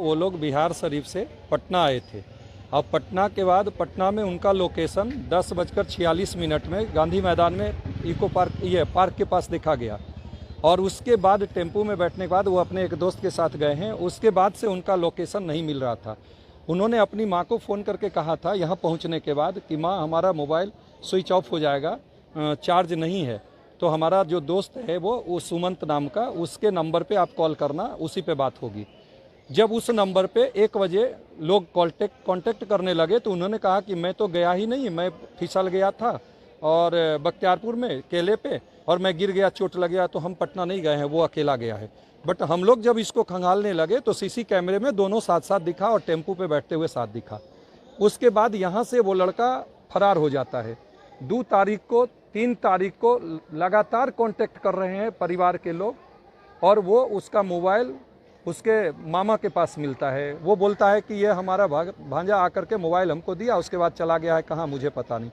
वो लोग बिहार शरीफ से पटना आए थे। अब पटना के बाद पटना में उनका लोकेशन 10:46 में गांधी मैदान में इको पार्क के पास देखा गया। और उसके बाद टेम्पू में बैठने के बाद वो अपने एक दोस्त के साथ गए हैं। उसके बाद से उनका लोकेशन नहीं मिल रहा था। उन्होंने अपनी माँ को फ़ोन करके कहा था यहाँ पहुँचने के बाद कि माँ, हमारा मोबाइल स्विच ऑफ हो जाएगा, चार्ज नहीं है। तो हमारा जो दोस्त है वो सुमंत नाम का, उसके नंबर पे आप कॉल करना, उसी पे बात होगी। जब उस नंबर पे 1 बजे लोग कांटेक्ट करने लगे तो उन्होंने कहा कि मैं तो गया ही नहीं, मैं फिसल गया था और बख्तियारपुर में केले पे, और मैं गिर गया, चोट लग गया, तो हम पटना नहीं गए हैं, वो अकेला गया है। बट हम लोग जब इसको खंगालने लगे तो सीसी कैमरे में दोनों साथ साथ दिखा और टेम्पू पे बैठते हुए साथ दिखा। उसके बाद यहाँ से वो लड़का फरार हो जाता है। 2 तारीख को 3 तारीख को लगातार कांटेक्ट कर रहे हैं परिवार के लोग, और वो उसका मोबाइल उसके मामा के पास मिलता है। वो बोलता है कि ये हमारा भांजा आकर के मोबाइल हमको दिया, उसके बाद चला गया है, कहाँ मुझे पता नहीं।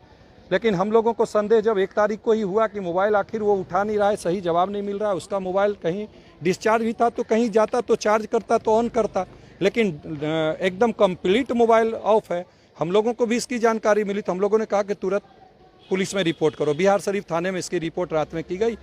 लेकिन हम लोगों को संदेह जब 1 तारीख को ही हुआ कि मोबाइल आखिर वो उठा नहीं रहा है, सही जवाब नहीं मिल रहा है, उसका मोबाइल कहीं डिस्चार्ज भी था, तो कहीं जाता तो चार्ज करता तो ऑन करता, लेकिन एकदम कंप्लीट मोबाइल ऑफ है। हम लोगों को भी इसकी जानकारी मिली तो हम लोगों ने कहा कि तुरंत पुलिस में रिपोर्ट करो। बिहार शरीफ थाने में इसकी रिपोर्ट रात में की गई।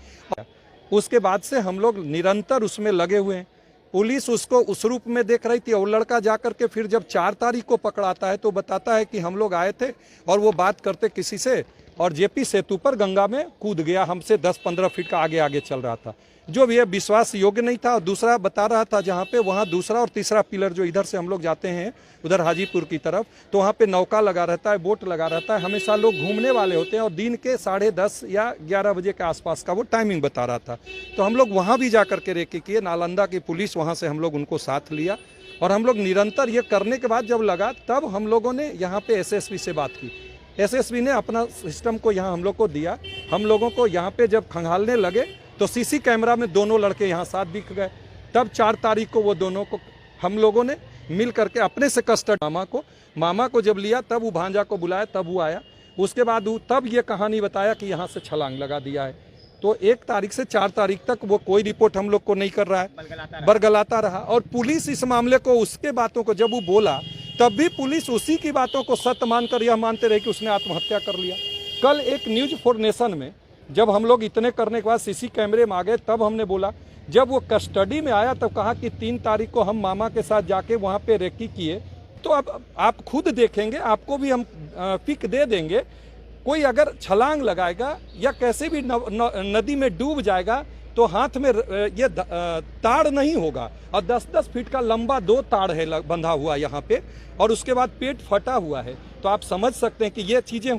उसके बाद से हम लोग निरंतर उसमें लगे हुए हैं। पुलिस उसको उस रूप में देख रही थी। और लड़का जाकर के फिर जब 4 तारीख को पकड़ाता है तो बताता है कि हम लोग आए थे और वो बात करते किसी से, और जेपी सेतु पर गंगा में कूद गया, हमसे 10-15 फीट का आगे आगे चल रहा था, जो भी विश्वास योग्य नहीं था। और दूसरा बता रहा था जहाँ पे, वहाँ दूसरा और तीसरा पिलर, जो इधर से हम लोग जाते हैं उधर हाजीपुर की तरफ, तो वहाँ पे नौका लगा रहता है, बोट लगा रहता है, हमेशा लोग घूमने वाले होते हैं, और दिन के 10:30 या 11 बजे के आसपास का वो टाइमिंग बता रहा था। तो हम लोग वहाँ भी जा करके रेकी किए। नालंदा की पुलिस, वहाँ से हम लोग उनको साथ लिया, और हम लोग निरंतर ये करने के बाद जब लगा, तब हम लोगों ने यहाँ पे एसएसपी से बात की। एसएसपी ने अपना सिस्टम को यहाँ हम लोग को दिया। हम लोगों को यहाँ पे जब खंगालने लगे तो सीसी कैमरा में दोनों लड़के यहाँ साथ दिख गए। तब 4 तारीख को वो दोनों को हम लोगों ने मिल करके अपने से कस्टडी, मामा को जब लिया तब वो भांजा को बुलाया, तब वो आया। उसके बाद तब ये कहानी बताया कि यहाँ से छलांग लगा दिया है। तो 1 तारीख से 4 तारीख तक वो कोई रिपोर्ट हम लोग को नहीं कर रहा है, बरगलाता रहा। और पुलिस इस मामले को, उसके बातों को जब वो बोला तब भी पुलिस उसी की बातों को सत्य मानकर यह मानते रहे कि उसने आत्महत्या कर लिया। कल एक न्यूज़ फॉर नेशन में जब हम लोग इतने करने के बाद सीसी कैमरे में आ गए, तब हमने बोला, जब वो कस्टडी में आया तब कहा कि 3 तारीख को हम मामा के साथ जाके वहाँ पे रेकी किए। तो अब आप खुद देखेंगे, आपको भी हम पिक दे देंगे। कोई अगर छलांग लगाएगा या कैसे भी नदी में डूब जाएगा तो हाथ में ये ताड़ नहीं होगा, और 10-10 फीट का लंबा 2 ताड़ है बंधा हुआ यहाँ पे, और उसके बाद पेट फटा हुआ है। तो आप समझ सकते हैं कि ये चीज़ें